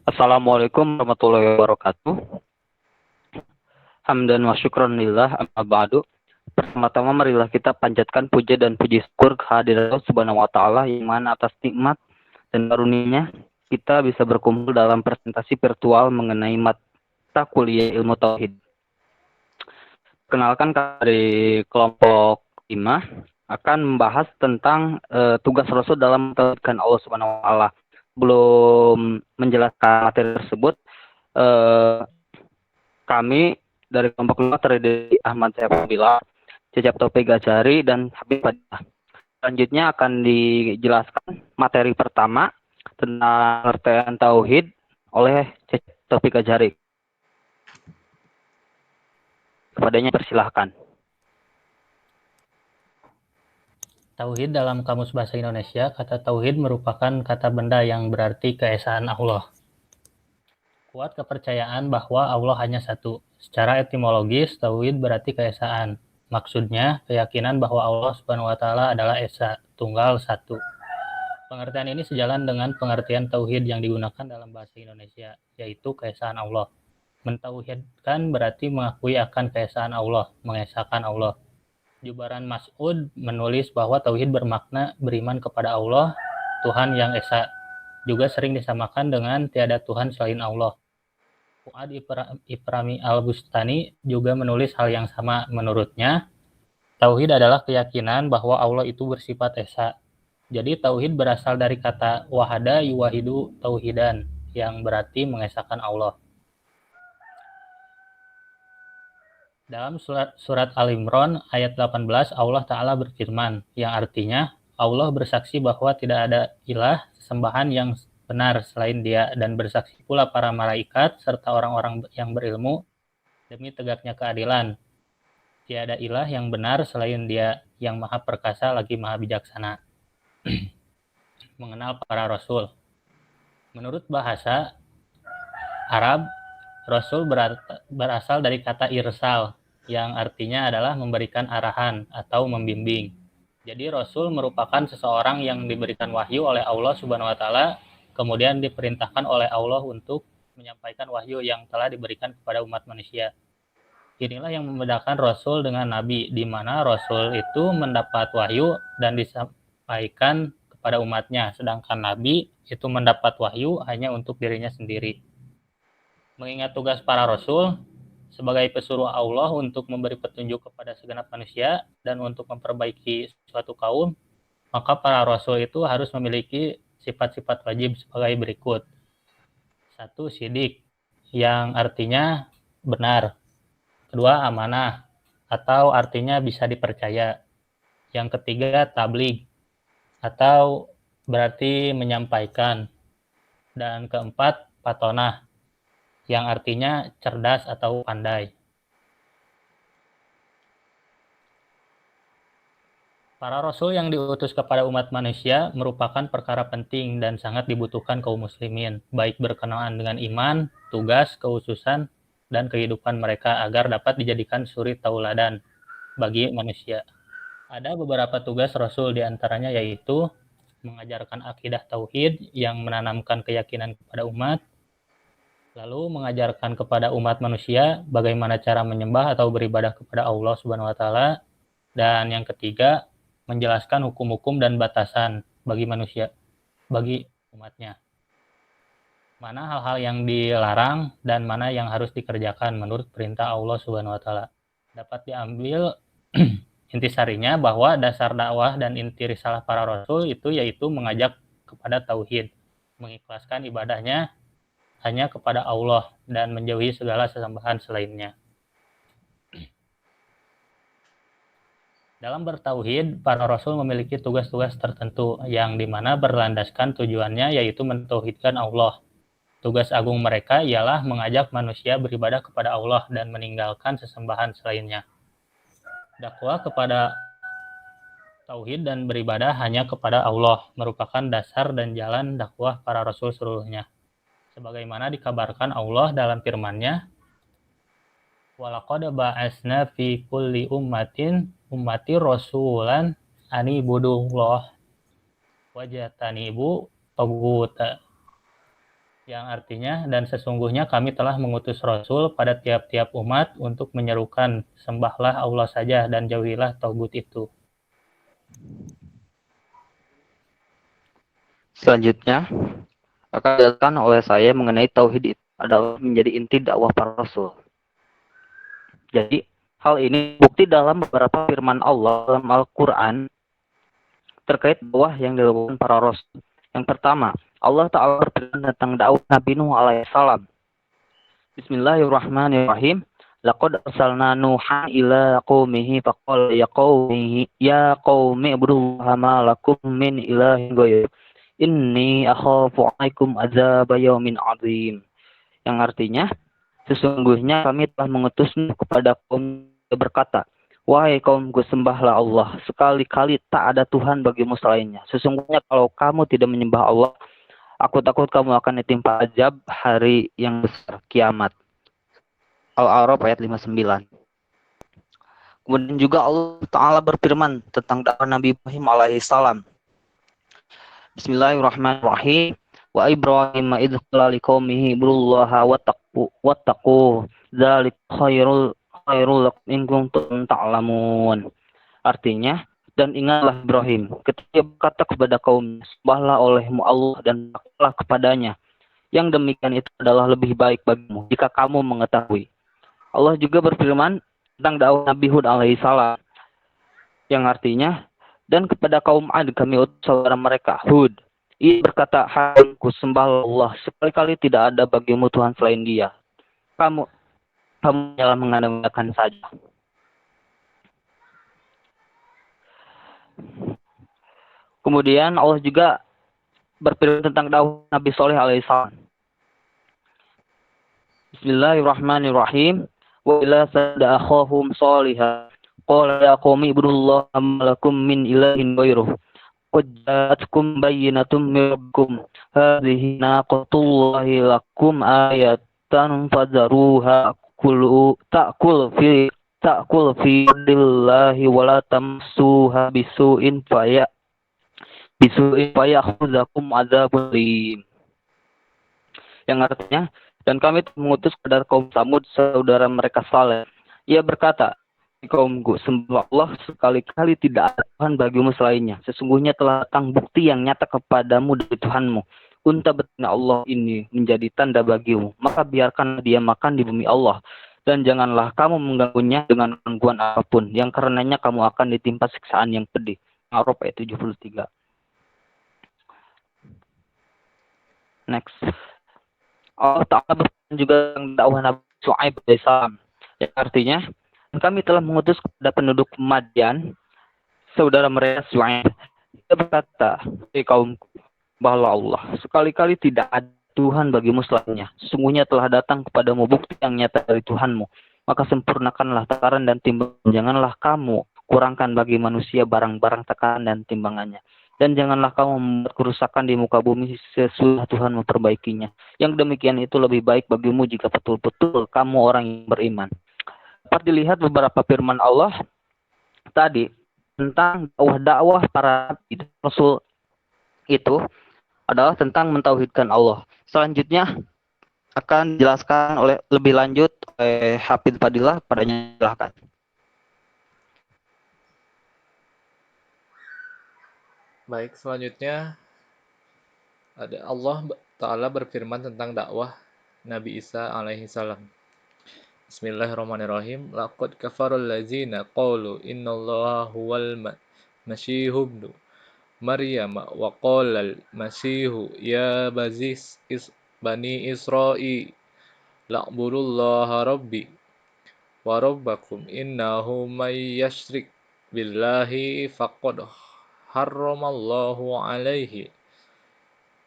Assalamualaikum warahmatullahi wabarakatuh. Hamdan wa syukran lillah amma ba'du. Pertama-tama marilah kita panjatkan puja dan puji syukur kehadirat Allah Subhanahu wa taala yang mana atas nikmat dan karunia-Nya kita bisa berkumpul dalam presentasi virtual mengenai mata kuliah ilmu tauhid. Kenalkan dari kelompok 5 akan membahas tentang tugas Rasul dalam mentauhidkan Allah Subhanahu wa taala. Belum menjelaskan materi tersebut, kami dari kelompok 5 terdiri dari Ahmad Syafabila, Cecep Taufik Gajari, dan Habib Fadilah. Selanjutnya akan dijelaskan materi pertama tentang pengertian tauhid oleh Cecep Taufik Gajari. Kepadanya persilahkan. Tauhid dalam Kamus Bahasa Indonesia, kata tauhid merupakan kata benda yang berarti keesaan Allah. Kuat kepercayaan bahwa Allah hanya satu. Secara etimologis, tauhid berarti keesaan. Maksudnya, keyakinan bahwa Allah Subhanahu wa taala adalah esa, tunggal satu. Pengertian ini sejalan dengan pengertian tauhid yang digunakan dalam bahasa Indonesia, yaitu keesaan Allah. Mentauhidkan berarti mengakui akan keesaan Allah, mengesahkan Allah. Jubaran Mas'ud menulis bahwa tauhid bermakna beriman kepada Allah, Tuhan yang esa. Juga sering disamakan dengan tiada Tuhan selain Allah. Fuad Iprami Al-Bustani juga menulis hal yang sama. Menurutnya, tauhid adalah keyakinan bahwa Allah itu bersifat esa. Jadi tauhid berasal dari kata wahada yuwahidu tauhidan, yang berarti mengesahkan Allah. Dalam surat Al-Imran ayat 18, Allah Ta'ala berfirman, yang artinya, Allah bersaksi bahwa tidak ada ilah sesembahan yang benar selain Dia, dan bersaksi pula para malaikat serta orang-orang yang berilmu demi tegaknya keadilan. Tiada ilah yang benar selain Dia, yang maha perkasa lagi maha bijaksana. Mengenal para Rasul. Menurut bahasa Arab, Rasul berasal dari kata irsal, yang artinya adalah memberikan arahan atau membimbing. Jadi Rasul merupakan seseorang yang diberikan wahyu oleh Allah Subhanahu wa taala, kemudian diperintahkan oleh Allah untuk menyampaikan wahyu yang telah diberikan kepada umat manusia. Inilah yang membedakan Rasul dengan Nabi, di mana Rasul itu mendapat wahyu dan disampaikan kepada umatnya, sedangkan Nabi itu mendapat wahyu hanya untuk dirinya sendiri. Mengingat tugas para Rasul sebagai pesuruh Allah untuk memberi petunjuk kepada segenap manusia dan untuk memperbaiki suatu kaum, maka para Rasul itu harus memiliki sifat-sifat wajib sebagai berikut. 1. Sidik, yang artinya benar. 2. Amanah, atau artinya bisa dipercaya. Yang ketiga, tabligh, atau berarti menyampaikan. Dan keempat, patonah, yang artinya cerdas atau pandai. Para rasul yang diutus kepada umat manusia merupakan perkara penting dan sangat dibutuhkan kaum muslimin, baik berkenaan dengan iman, tugas, keususan, dan kehidupan mereka agar dapat dijadikan suri tauladan bagi manusia. Ada beberapa tugas rasul diantaranya yaitu mengajarkan akidah tauhid yang menanamkan keyakinan kepada umat, lalu mengajarkan kepada umat manusia bagaimana cara menyembah atau beribadah kepada Allah Subhanahu wa taala, dan yang ketiga menjelaskan hukum-hukum dan batasan bagi manusia, bagi umatnya. Mana hal-hal yang dilarang dan mana yang harus dikerjakan menurut perintah Allah Subhanahu wa taala. Dapat diambil intisarinya bahwa dasar dakwah dan inti risalah para rasul itu yaitu mengajak kepada tauhid, mengikhlaskan ibadahnya hanya kepada Allah dan menjauhi segala sesembahan selainnya. Dalam bertauhid, para rasul memiliki tugas-tugas tertentu yang dimana berlandaskan tujuannya yaitu mentauhidkan Allah. Tugas agung mereka ialah mengajak manusia beribadah kepada Allah dan meninggalkan sesembahan selainnya. Dakwah kepada tauhid dan beribadah hanya kepada Allah merupakan dasar dan jalan dakwah para rasul seluruhnya. Sebagaimana dikabarkan Allah dalam firman-Nya, walaqad ba'asna fi kulli ummati rasulan ani budullah wajatanibu taguta. yang artinya, dan sesungguhnya kami telah mengutus Rasul pada tiap-tiap umat untuk menyerukan, sembahlah Allah saja dan jauhilah tauhid itu. Selanjutnya akan dijelaskan oleh saya mengenai tauhid itu adalah menjadi inti dakwah para rasul. Jadi hal ini bukti dalam beberapa firman Allah dalam Al-Quran terkait dakwah yang dilakukan para rasul. Yang pertama, Allah Ta'ala berfirman tentang dakwah Nabi Nuh alaihissalam. Bismillahirrahmanirrahim. Laqad arsalna Nuhan ila qaumihi faqala ya qaumi ibudullaha ma lakum min ilahin ghairuh. Inni akhafu 'alaikum adzab yaumin 'adzim. Yang artinya, sesungguhnya kami telah mengutus Nuh kepada kaum yang berkata, wahai kaumku, sembahlah Allah, sekali-kali tak ada Tuhan bagimu selainnya. Sesungguhnya kalau kamu tidak menyembah Allah, aku takut kamu akan ditimpa azab hari yang besar, kiamat. Al-A'raf ayat 59. Kemudian juga Allah Ta'ala berfirman tentang dakwah Nabi Ibrahim alaihissalam. Bismillahirrahmanirrahim. Wa Ibrahim idh qala liqaumihi ibudullaha wattaqu dzalik khairul lakum in kuntum ta'lamun. Artinya, dan ingatlah Ibrahim ketika berkata kepada kaum, sembahlah olehmu Allah dan takutlah kepadanya. Yang demikian itu adalah lebih baik bagimu jika kamu mengetahui. Allah juga berfirman tentang dakwah Nabi Hud alaihissalam yang artinya, dan kepada kaum Ad kami utus saudara mereka Hud. Ia berkata, hai ku sembahlah Allah, sekali-kali tidak ada bagimu Tuhan selain Dia. Kamu hanyalah mengandalkan saja. Kemudian Allah juga berfirman tentang dakwah Nabi Soleh alaihissalam. Bismillahirrahmanirrahim. Wa ila sada akhahum salihah qala ya qaumi ibudullaha ma lakum min ilahin ghairuh qad ja'atkum bayyinatun min rabbikum hadhihi naqatullahi lakum ayatan fadharuha ta'kul fi dillahi wa la tamsuha bisu'in fayakhudzakum adzabun alim. Yang artinya, dan kami mengutus kepada kaum Samud saudara mereka Saleh. Ia berkata, kaumku, sembah Allah, sekali-kali tidak ada Tuhan bagimu selainnya. Sesungguhnya telah datang bukti yang nyata kepadamu dari Tuhanmu. Unta betina Allah ini menjadi tanda bagimu. Maka biarkan dia makan di bumi Allah. Dan janganlah kamu mengganggunya dengan gangguan apapun. Yang karenanya kamu akan ditimpa siksaan yang pedih. Al-A'raf ayat 73. Next. Allah Ta'ala berfirman juga tentang dakwah Nabi Syu'aib alaihissalam. Yang artinya, kami telah mengutus kepada penduduk Madian, saudara mereka Syu'aib. Dia berkata, hai kaumku, sembahlah Allah, sekali-kali tidak ada Tuhan bagimu selainnya. Sesungguhnya telah datang kepadamu bukti yang nyata dari Tuhanmu. Maka sempurnakanlah takaran dan timbangan. Janganlah kamu kurangkan bagi manusia barang-barang takaran dan timbangannya. Dan janganlah kamu membuat kerusakan di muka bumi sesudah Tuhan memperbaikinya. Yang demikian itu lebih baik bagimu jika betul-betul kamu orang yang beriman. Dapat dilihat beberapa firman Allah tadi tentang dakwah para rasul itu adalah tentang mentauhidkan Allah. Selanjutnya akan dijelaskan oleh lebih lanjut oleh Hafidz Fadilah, padanya silakan. Baik, selanjutnya ada Allah Ta'ala berfirman tentang dakwah Nabi Isa alaihi salam. Bismillahirrahmanirrahim. Laqad kafarul ladzina qalu innallaha huwal masyihu ibnu Maryam wa qala al-masyihu ya bani Israil la'budullaha rabbi wa rabbakum innahu may yashrik billahi faqad harramallahu alaihi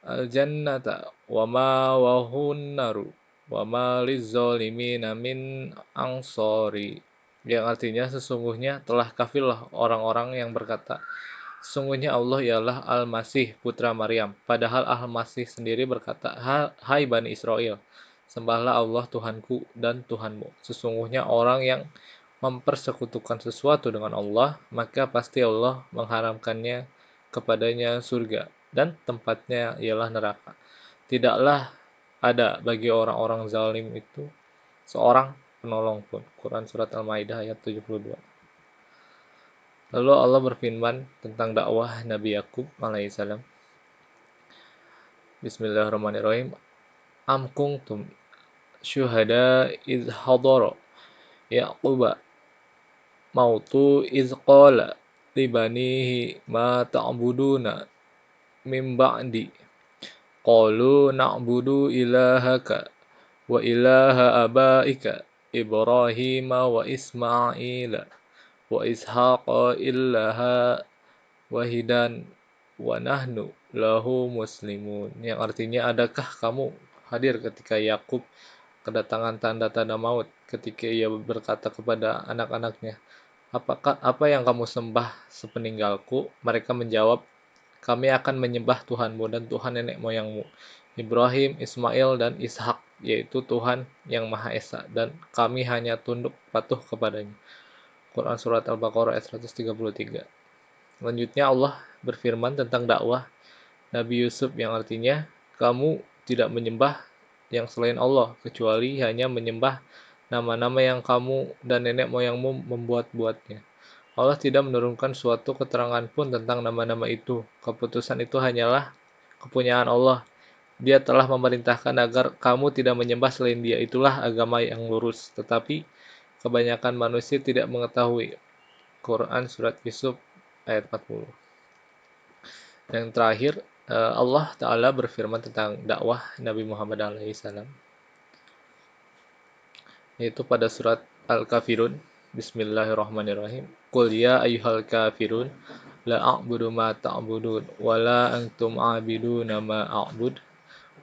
al-jannata wa ma wahun naru wa ma lizzalimina min ansori. Yang artinya sesungguhnya telah kafirlah orang-orang yang berkata, sesungguhnya Allah ialah Al-Masih putra Maryam. Padahal Al-Masih sendiri berkata, hai Bani Israel, sembahlah Allah Tuhanku dan Tuhanmu. Sesungguhnya orang yang mempersekutukan sesuatu dengan Allah, maka pasti Allah mengharamkannya kepadanya surga, dan tempatnya ialah neraka. Tidaklah ada bagi orang-orang zalim itu seorang penolong pun. Quran Surat Al-Maidah ayat 72. Lalu Allah berfirman tentang dakwah Nabi Yakub alaihissalam. Bismillahirrahmanirrahim. Am kuntum syuhada iz hadara Yaquba mautu iz qala libanihi ma ta'buduna min ba'di qalu na'budu ilahaka wa ilaha abaika Ibrahim wa Ismaila wa Ishaqa ilaha wahidan wa nahnu lahu muslimun, yang artinya adakah kamu hadir ketika Yakub kedatangan tanda-tanda maut, ketika ia berkata kepada anak-anaknya, apa yang kamu sembah sepeninggalku? Mereka menjawab, kami akan menyembah Tuhanmu dan Tuhan nenek moyangmu, Ibrahim, Ismail, dan Ishak, yaitu Tuhan yang Maha Esa, dan kami hanya tunduk patuh kepadanya. Quran Surat Al-Baqarah ayat 133. Selanjutnya Allah berfirman tentang dakwah Nabi Yusuf, yang artinya, kamu tidak menyembah yang selain Allah, kecuali hanya menyembah nama-nama yang kamu dan nenek moyangmu membuat-buatnya. Allah tidak menurunkan suatu keterangan pun tentang nama-nama itu. Keputusan itu hanyalah kepunyaan Allah. Dia telah memerintahkan agar kamu tidak menyembah selain Dia. Itulah agama yang lurus. Tetapi kebanyakan manusia tidak mengetahui. Quran Surat Yusuf ayat 40. Yang terakhir, Allah Ta'ala berfirman tentang dakwah Nabi Muhammad SAW, yaitu pada surat Al-Kafirun. Bismillahirrahmanirrahim. Qul ya ayyuhal kafirun la a'budu ma ta'budun wa la antum 'abiduna ma a'bud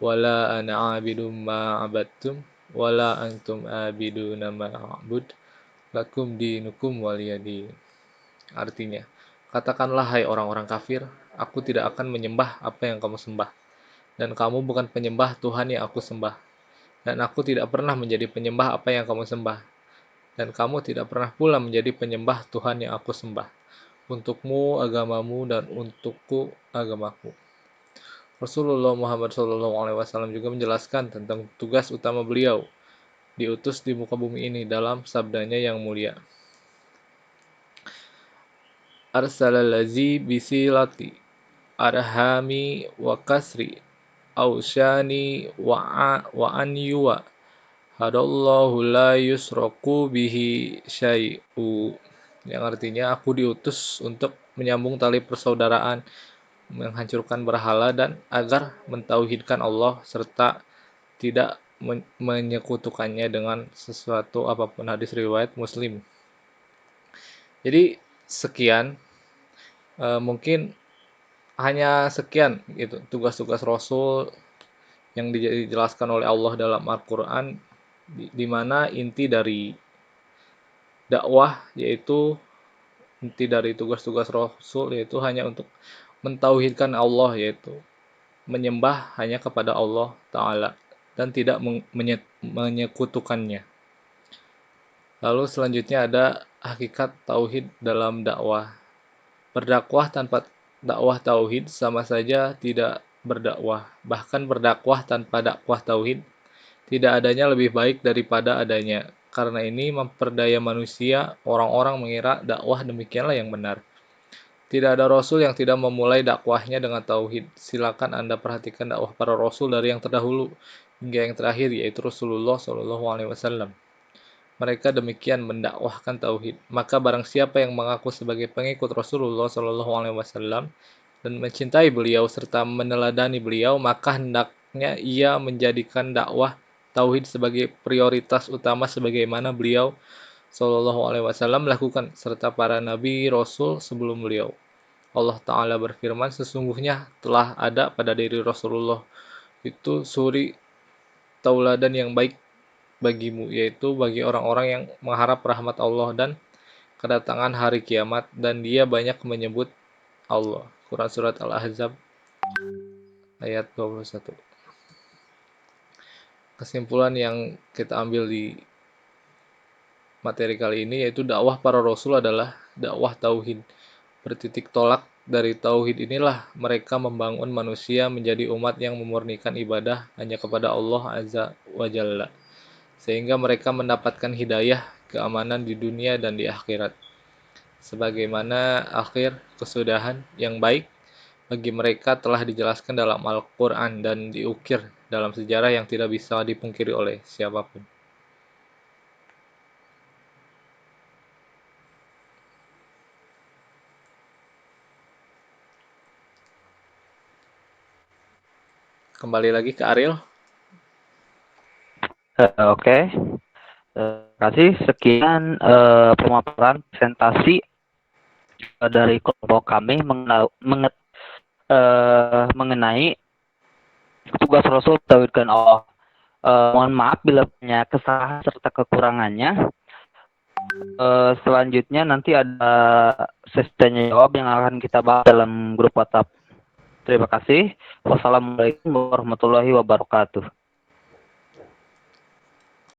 wa la ana 'abidum ma 'abadtum wa la antum 'abiduna ma a'bud lakum dinukum waliyadin. Artinya, katakanlah hai orang-orang kafir, aku tidak akan menyembah apa yang kamu sembah, dan kamu bukan penyembah Tuhan yang aku sembah, dan aku tidak pernah menjadi penyembah apa yang kamu sembah, dan kamu tidak pernah pula menjadi penyembah Tuhan yang aku sembah. Untukmu agamamu dan untukku agamaku. Rasulullah Muhammad SAW juga menjelaskan tentang tugas utama beliau diutus di muka bumi ini dalam sabdanya yang mulia. Arsalalazi bisilati arhami wa kasri ausyani wa an yuwa hadallahu la yusraku bihi syai'u, yang artinya aku diutus untuk menyambung tali persaudaraan, menghancurkan berhala, dan agar mentauhidkan Allah serta tidak menyekutukannya dengan sesuatu apapun. Hadis riwayat Muslim. Jadi sekian, mungkin hanya sekian gitu tugas-tugas Rasul yang dijelaskan oleh Allah dalam Al-Quran, di mana inti dari dakwah, yaitu inti dari tugas-tugas Rasul, yaitu hanya untuk mentauhidkan Allah, yaitu menyembah hanya kepada Allah Ta'ala dan tidak menyekutukannya. Lalu selanjutnya ada hakikat tauhid dalam dakwah. Berdakwah tanpa dakwah tauhid sama saja tidak berdakwah. Bahkan berdakwah tanpa dakwah tauhid tidak adanya lebih baik daripada adanya. Karena ini memperdaya manusia, orang-orang mengira dakwah demikianlah yang benar. Tidak ada rasul yang tidak memulai dakwahnya dengan tauhid. Silakan Anda perhatikan dakwah para rasul dari yang terdahulu hingga yang terakhir, yaitu Rasulullah SAW. Mereka demikian mendakwahkan tauhid. Maka barang siapa yang mengaku sebagai pengikut Rasulullah SAW dan mencintai beliau serta meneladani beliau, maka hendaknya ia menjadikan dakwah tauhid sebagai prioritas utama sebagaimana beliau SAW melakukan serta para nabi rasul sebelum beliau. Allah Ta'ala berfirman, sesungguhnya telah ada pada diri Rasulullah itu suri tauladan yang baik bagimu, yaitu bagi orang-orang yang mengharap rahmat Allah dan kedatangan hari kiamat, dan dia banyak menyebut Allah. Quran Surat Al-Ahzab ayat 21. Kesimpulan yang kita ambil di materi kali ini yaitu dakwah para rasul adalah dakwah tauhid, bertitik tolak Dari tauhid inilah mereka membangun manusia menjadi umat yang memurnikan ibadah hanya kepada Allah Azza wa Jalla, sehingga mereka mendapatkan hidayah, keamanan di dunia dan di akhirat. Sebagaimana akhir kesudahan yang baik bagi mereka telah dijelaskan dalam Al-Quran dan diukir dalam sejarah yang tidak bisa dipungkiri oleh siapapun. Kembali lagi ke Ariel. Oke. Terima kasih. Sekian pemaparan presentasi dari kelompok kami mengenai tugas Rasul tauhidkan Allah. Mohon maaf bila punya kesalahan serta kekurangannya. Selanjutnya nanti ada sesi tanya jawab yang akan kita bahas dalam grup WhatsApp. Terima kasih. Wassalamualaikum warahmatullahi wabarakatuh.